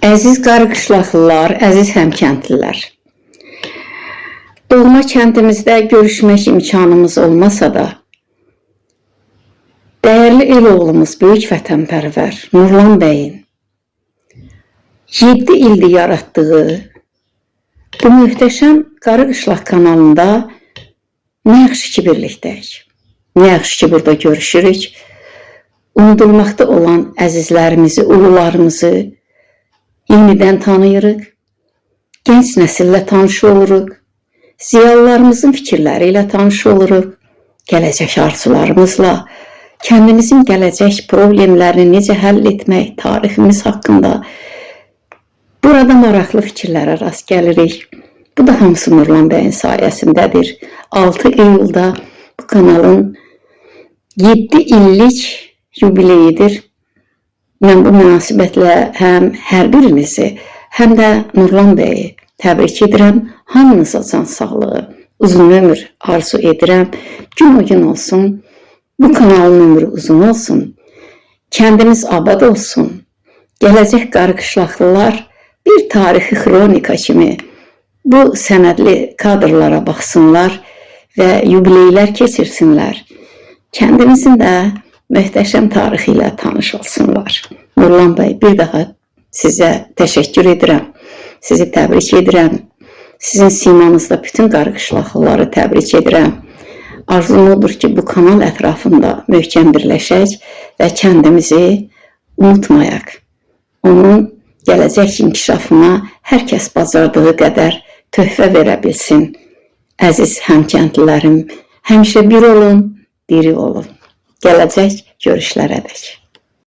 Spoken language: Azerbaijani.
Əziz Qarıqışlaqlılar, əziz həmkəndlilər. Doğma kəndimizdə görüşmək imkanımız olmasa da, dəyərli el oğlumuz, böyük vətənpərvər Nurlan bəyin 7 ildir yaratdığı bu möhtəşəm Qarıqışlaq kanalında nə yaxşı ki birlikdəyik, nə yaxşı ki burada görüşürük, unudulmaqda olan əzizlərimizi, ulularımızı yenidən tanıyırıq, gənc nəsillə tanış oluruq, ziyalılarımızın fikirləri ilə tanış oluruq, gələcək arzularımızla, kəndimizin gələcək problemlərini necə həll etmək, tariximiz haqqında burada maraqlı fikirlərə rast gəlirik. Bu da hamısı Nurlan bəyin sayəsindədir. 6 iyulda bu kanalın 7 illik yubileyidir. Mən bu münasibətlə həm hər birinizi, həm də Nurlan bəyi təbrik edirəm. Hamınıza can sağlığı, uzun ömür arzu edirəm. Gün o gün olsun, bu kanalın ömrü uzun olsun, kəndimiz abad olsun. Gələcək Qarıqışlaqlılar bir tarixi xronika kimi bu sənədli kadrlara baxsınlar və yubileylər keçirsinlər. Kəndimizin də möhtəşəm tarixi ilə tanış olsunlar. Nurlan bəy, bir daha sizə təşəkkür edirəm. Sizi təbrik edirəm. Sizin simanızda bütün Qarıqışlaqlıları təbrik edirəm. Arzum odur ki, bu kanal ətrafında möhkəm birləşək və kəndimizi unutmayaq. Onun gələcək inkişafına hər kəs bacardığı qədər töhfə verə bilsin. Əziz həmkəndlilərim, həmişə bir olun, diri olun. Gələcək görüşlərədək.